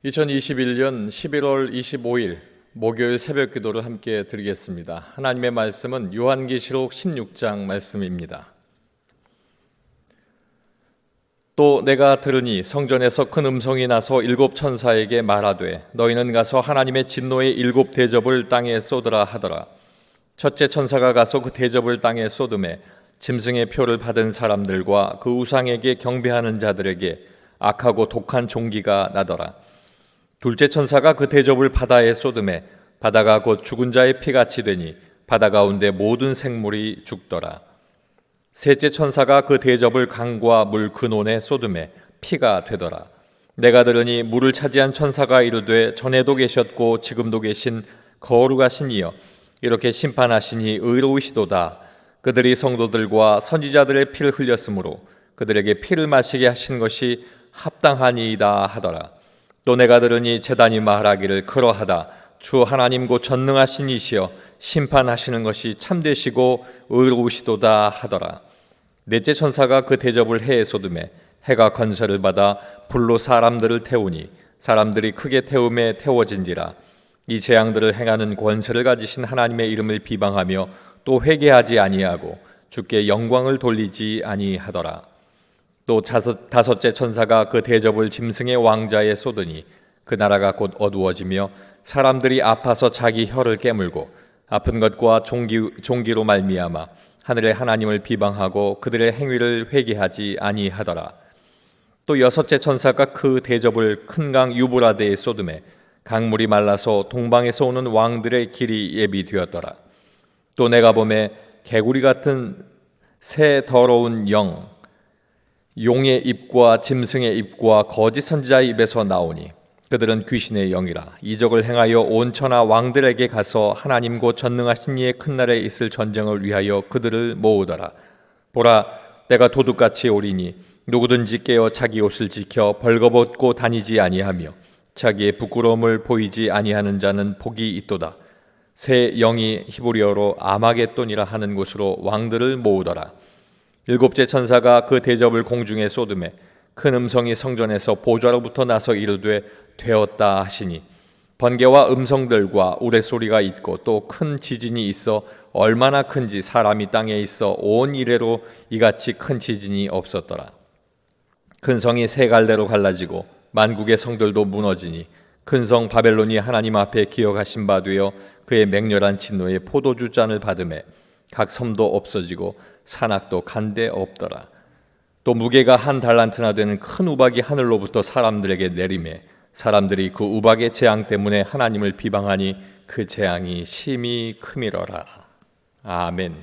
2021년 11월 25일 목요일 새벽 기도를 함께 드리겠습니다. 하나님의 말씀은 요한계시록 16장 말씀입니다. 또 내가 들으니 성전에서 큰 음성이 나서 일곱 천사에게 말하되 너희는 가서 하나님의 진노의 일곱 대접을 땅에 쏟으라 하더라. 첫째 천사가 가서 그 대접을 땅에 쏟음에 짐승의 표를 받은 사람들과 그 우상에게 경배하는 자들에게 악하고 독한 종기가 나더라. 둘째 천사가 그 대접을 바다에 쏟음에 바다가 곧 죽은 자의 피같이 되니 바다 가운데 모든 생물이 죽더라. 셋째 천사가 그 대접을 강과 물 근원에 쏟음에 피가 되더라. 내가 들으니 물을 차지한 천사가 이르되 전에도 계셨고 지금도 계신 거룩하신 이여 이렇게 심판하시니 의로우시도다. 그들이 성도들과 선지자들의 피를 흘렸으므로 그들에게 피를 마시게 하신 것이 합당하니이다 하더라. 또 내가 들으니 제단이 말하기를 그러하다. 주 하나님 곧 전능하신 이시여 심판하시는 것이 참되시고 의로우시도다 하더라. 넷째 천사가 그 대접을 해에 쏟음에 해가 건설을 받아 불로 사람들을 태우니 사람들이 크게 태움에 태워진지라. 이 재앙들을 행하는 권세를 가지신 하나님의 이름을 비방하며 또 회개하지 아니하고 주께 영광을 돌리지 아니하더라. 또 다섯째 천사가 그 대접을 짐승의 왕자에 쏟으니 그 나라가 곧 어두워지며 사람들이 아파서 자기 혀를 깨물고 아픈 것과 종기로 말미암아 하늘의 하나님을 비방하고 그들의 행위를 회개하지 아니하더라. 또 여섯째 천사가 그 대접을 큰 강 유브라데에 쏟음에 강물이 말라서 동방에서 오는 왕들의 길이 예비되었더라. 또 내가 보매 개구리 같은 새 더러운 용의 입과 짐승의 입과 거짓 선지자의 입에서 나오니 그들은 귀신의 영이라. 이적을 행하여 온 천하 왕들에게 가서 하나님 곧 전능하신 이의 큰 날에 있을 전쟁을 위하여 그들을 모으더라. 보라, 내가 도둑같이 오리니 누구든지 깨어 자기 옷을 지켜 벌거벗고 다니지 아니하며 자기의 부끄러움을 보이지 아니하는 자는 복이 있도다. 새 영이 히브리어로 아마겟돈이라 하는 곳으로 왕들을 모으더라. 일곱째 천사가 그 대접을 공중에 쏟음에 큰 음성이 성전에서 보좌로부터 나서 이르되 되었다 하시니 번개와 음성들과 우레소리가 있고 또 큰 지진이 있어 얼마나 큰지 사람이 땅에 있어 온 이래로 이같이 큰 지진이 없었더라. 큰 성이 세 갈래로 갈라지고 만국의 성들도 무너지니 큰 성 바벨론이 하나님 앞에 기억하신 바 되어 그의 맹렬한 진노의 포도주 잔을 받음에 각 섬도 없어지고 산악도 간데 없더라. 또 무게가 한 달란트나 되는 큰 우박이 하늘로부터 사람들에게 내리매 사람들이 그 우박의 재앙 때문에 하나님을 비방하니 그 재앙이 심히 크미러라. 아멘.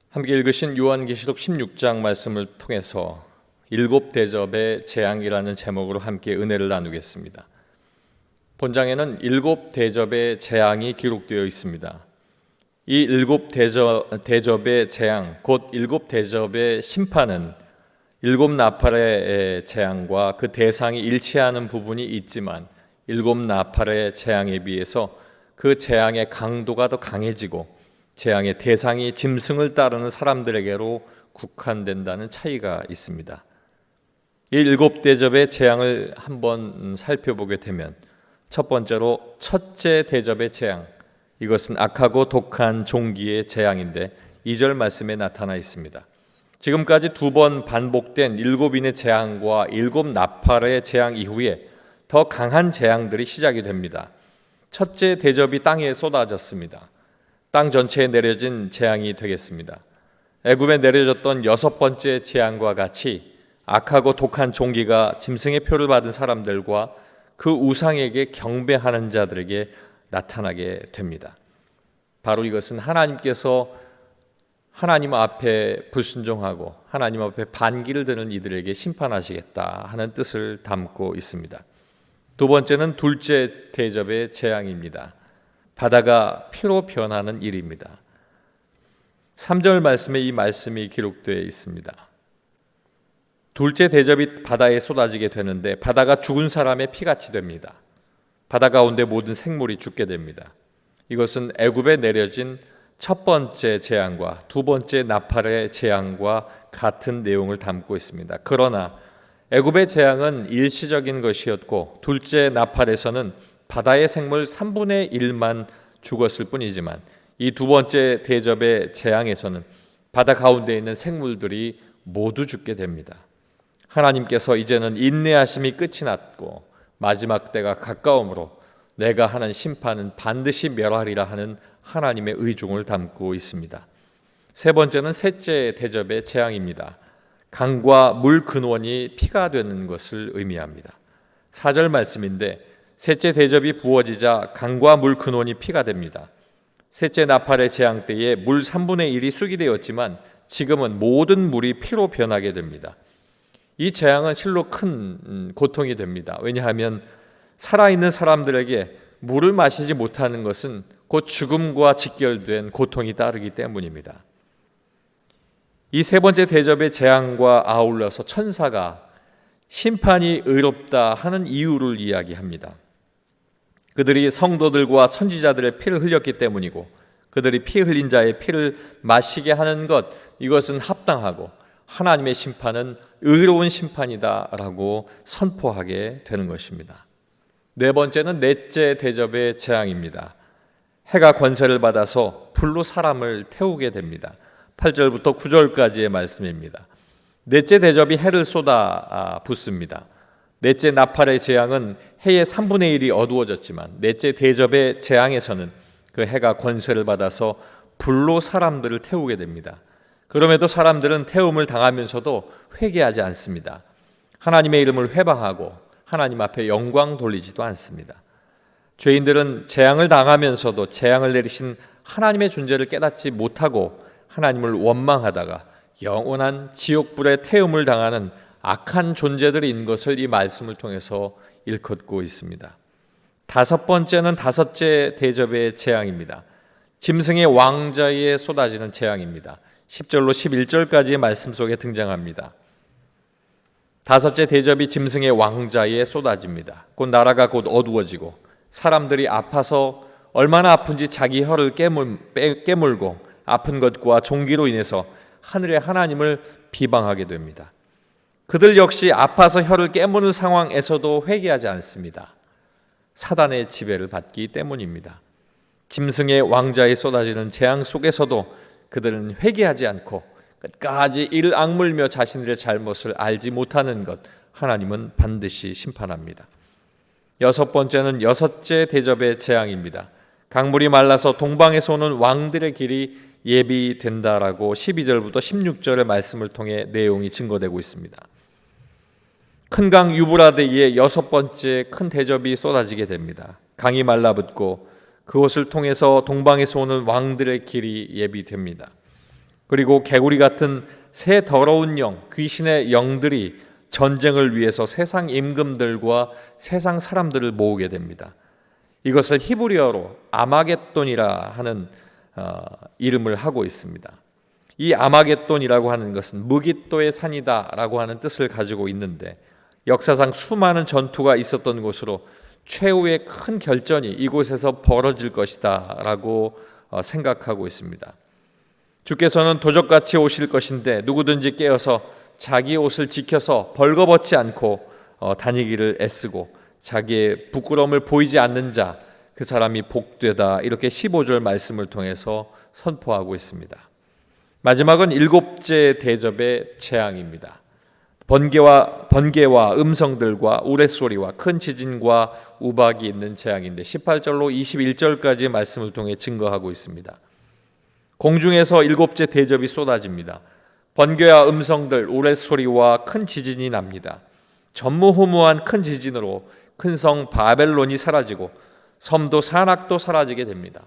함께 읽으신 요한계시록 16장 말씀을 통해서 일곱 대접의 재앙이라는 제목으로 함께 은혜를 나누겠습니다. 본장에는 일곱 대접의 재앙이 기록되어 있습니다. 이 일곱 대접의 재앙, 곧 일곱 대접의 심판은 일곱 나팔의 재앙과 그 대상이 일치하는 부분이 있지만 일곱 나팔의 재앙에 비해서 그 재앙의 강도가 더 강해지고 재앙의 대상이 짐승을 따르는 사람들에게로 국한된다는 차이가 있습니다. 이 일곱 대접의 재앙을 한번 살펴보게 되면 첫 번째로 첫째 대접의 재앙, 이것은 악하고 독한 종기의 재앙인데 2절 말씀에 나타나 있습니다. 지금까지 두 번 반복된 일곱인의 재앙과 일곱 나팔의 재앙 이후에 더 강한 재앙들이 시작이 됩니다. 첫째 대접이 땅에 쏟아졌습니다. 땅 전체에 내려진 재앙이 되겠습니다. 애굽에 내려졌던 여섯 번째 재앙과 같이 악하고 독한 종기가 짐승의 표를 받은 사람들과 그 우상에게 경배하는 자들에게 나타나게 됩니다. 바로 이것은 하나님께서 하나님 앞에 불순종하고 하나님 앞에 반기를 드는 이들에게 심판하시겠다 하는 뜻을 담고 있습니다. 두 번째는 둘째 대접의 재앙입니다. 바다가 피로 변하는 일입니다. 3절 말씀에 이 말씀이 기록되어 있습니다. 둘째 대접이 바다에 쏟아지게 되는데 바다가 죽은 사람의 피같이 됩니다. 바다 가운데 모든 생물이 죽게 됩니다. 이것은 애굽에 내려진 첫 번째 재앙과 두 번째 나팔의 재앙과 같은 내용을 담고 있습니다. 그러나 애굽의 재앙은 일시적인 것이었고 둘째 나팔에서는 바다의 생물 3분의 1만 죽었을 뿐이지만 이 두 번째 대접의 재앙에서는 바다 가운데 있는 생물들이 모두 죽게 됩니다. 하나님께서 이제는 인내하심이 끝이 났고 마지막 때가 가까우므로 내가 하는 심판은 반드시 멸하리라 하는 하나님의 의중을 담고 있습니다. 세 번째는 셋째 대접의 재앙입니다. 강과 물 근원이 피가 되는 것을 의미합니다. 4절 말씀인데 셋째 대접이 부어지자 강과 물 근원이 피가 됩니다. 셋째 나팔의 재앙 때에 물 3분의 1이 쑥이 되었지만 지금은 모든 물이 피로 변하게 됩니다. 이 재앙은 실로 큰 고통이 됩니다. 왜냐하면 살아있는 사람들에게 물을 마시지 못하는 것은 곧 죽음과 직결된 고통이 따르기 때문입니다. 이 세 번째 대접의 재앙과 아울러서 천사가 심판이 의롭다 하는 이유를 이야기합니다. 그들이 성도들과 선지자들의 피를 흘렸기 때문이고 그들이 피 흘린 자의 피를 마시게 하는 것, 이것은 합당하고 하나님의 심판은 의로운 심판이다라고 선포하게 되는 것입니다. 네 번째는 넷째 대접의 재앙입니다. 해가 권세를 받아서 불로 사람을 태우게 됩니다. 8절부터 9절까지의 말씀입니다. 넷째 대접이 해를 쏟아 붓습니다. 넷째 나팔의 재앙은 해의 3분의 1이 어두워졌지만 넷째 대접의 재앙에서는 그 해가 권세를 받아서 불로 사람들을 태우게 됩니다. 그럼에도 사람들은 태움을 당하면서도 회개하지 않습니다. 하나님의 이름을 회방하고 하나님 앞에 영광 돌리지도 않습니다. 죄인들은 재앙을 당하면서도 재앙을 내리신 하나님의 존재를 깨닫지 못하고 하나님을 원망하다가 영원한 지옥불의 태움을 당하는 악한 존재들인 것을 이 말씀을 통해서 일컫고 있습니다. 다섯 번째는 다섯째 대접의 재앙입니다. 짐승의 왕자에 쏟아지는 재앙입니다. 10절로 11절까지의 말씀 속에 등장합니다. 다섯째 대접이 짐승의 왕자에 쏟아집니다. 곧 나라가 곧 어두워지고 사람들이 아파서 얼마나 아픈지 자기 혀를 깨물고 아픈 것과 종기로 인해서 하늘의 하나님을 비방하게 됩니다. 그들 역시 아파서 혀를 깨무는 상황에서도 회개하지 않습니다. 사단의 지배를 받기 때문입니다. 짐승의 왕자에 쏟아지는 재앙 속에서도 그들은 회개하지 않고 끝까지 이를 악물며 자신들의 잘못을 알지 못하는 것, 하나님은 반드시 심판합니다. 여섯 번째는 여섯째 대접의 재앙입니다. 강물이 말라서 동방에서 오는 왕들의 길이 예비된다라고 12절부터 16절의 말씀을 통해 내용이 증거되고 있습니다. 큰 강 유브라데에 여섯 번째 큰 대접이 쏟아지게 됩니다. 강이 말라붙고 그것을 통해서 동방에서 오는 왕들의 길이 예비됩니다. 그리고 개구리 같은 새 더러운 영, 귀신의 영들이 전쟁을 위해서 세상 임금들과 세상 사람들을 모으게 됩니다. 이것을 히브리어로 아마겟돈이라 하는 이름을 하고 있습니다. 이 아마겟돈이라고 하는 것은 무깃도의 산이다라고 하는 뜻을 가지고 있는데 역사상 수많은 전투가 있었던 곳으로 최후의 큰 결전이 이곳에서 벌어질 것이다 라고 생각하고 있습니다. 주께서는 도적같이 오실 것인데 누구든지 깨어서 자기 옷을 지켜서 벌거벗지 않고 다니기를 애쓰고 자기의 부끄러움을 보이지 않는 자, 그 사람이 복되다, 이렇게 15절 말씀을 통해서 선포하고 있습니다. 마지막은 일곱째 대접의 재앙입니다. 번개와 음성들과 우레소리와 큰 지진과 우박이 있는 재앙인데 18절로 21절까지 말씀을 통해 증거하고 있습니다. 공중에서 일곱째 대접이 쏟아집니다. 번개와 음성들, 우레소리와 큰 지진이 납니다. 전무후무한 큰 지진으로 큰 성 바벨론이 사라지고 섬도 산악도 사라지게 됩니다.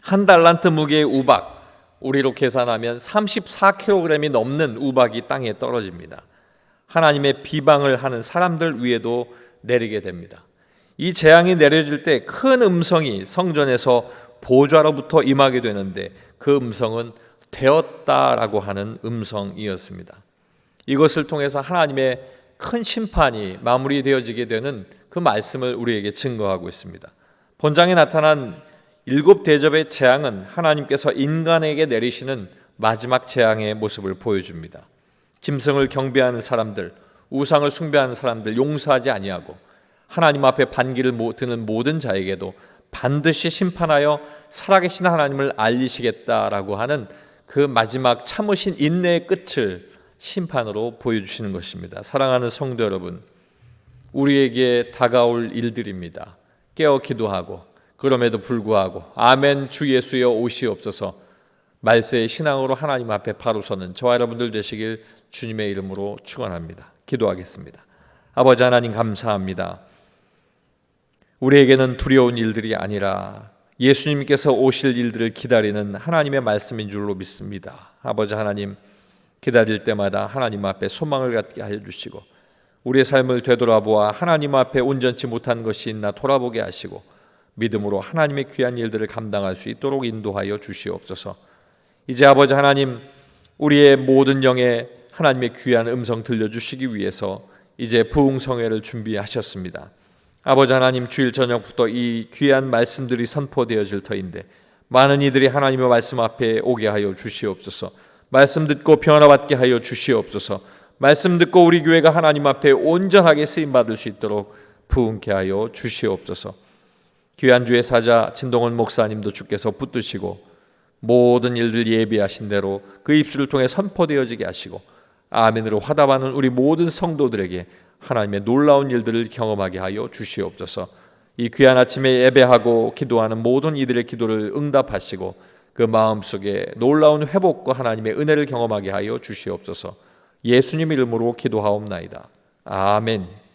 한 달란트 무게의 우박, 우리로 계산하면 34kg이 넘는 우박이 땅에 떨어집니다. 하나님의 비방을 하는 사람들 위에도 내리게 됩니다. 이 재앙이 내려질 때 큰 음성이 성전에서 보좌로부터 임하게 되는데 그 음성은 되었다라고 하는 음성이었습니다. 이것을 통해서 하나님의 큰 심판이 마무리되어지게 되는 그 말씀을 우리에게 증거하고 있습니다. 본장에 나타난 일곱 대접의 재앙은 하나님께서 인간에게 내리시는 마지막 재앙의 모습을 보여줍니다. 짐승을 경배하는 사람들, 우상을 숭배하는 사람들 용서하지 아니하고 하나님 앞에 반기를 드는 모든 자에게도 반드시 심판하여 살아계신 하나님을 알리시겠다라고 하는 그 마지막 참으신 인내의 끝을 심판으로 보여주시는 것입니다. 사랑하는 성도 여러분, 우리에게 다가올 일들입니다. 깨어 기도하고 그럼에도 불구하고 아멘 주 예수여 오시옵소서 말세의 신앙으로 하나님 앞에 바로 서는 저와 여러분들 되시길 주님의 이름으로 축원합니다. 기도하겠습니다. 아버지 하나님 감사합니다. 우리에게는 두려운 일들이 아니라 예수님께서 오실 일들을 기다리는 하나님의 말씀인 줄로 믿습니다. 아버지 하나님, 기다릴 때마다 하나님 앞에 소망을 갖게 하여 주시고 우리의 삶을 되돌아보아 하나님 앞에 온전치 못한 것이 있나 돌아보게 하시고 믿음으로 하나님의 귀한 일들을 감당할 수 있도록 인도하여 주시옵소서. 이제 아버지 하나님, 우리의 모든 영에 하나님의 귀한 음성 들려주시기 위해서 이제 부흥성회를 준비하셨습니다. 아버지 하나님, 주일 저녁부터 이 귀한 말씀들이 선포되어질 터인데 많은 이들이 하나님의 말씀 앞에 오게 하여 주시옵소서. 말씀 듣고 변화받게 하여 주시옵소서. 말씀 듣고 우리 교회가 하나님 앞에 온전하게 쓰임받을 수 있도록 부흥케 하여 주시옵소서. 귀한 주의 사자 진동원 목사님도 주께서 붙드시고 모든 일들 예비하신 대로 그 입술을 통해 선포되어지게 하시고 아멘으로 화답하는 우리 모든 성도들에게 하나님의 놀라운 일들을 경험하게 하여 주시옵소서. 이 귀한 아침에 예배하고 기도하는 모든 이들의 기도를 응답하시고 그 마음속에 놀라운 회복과 하나님의 은혜를 경험하게 하여 주시옵소서. 예수님 이름으로 기도하옵나이다. 아멘.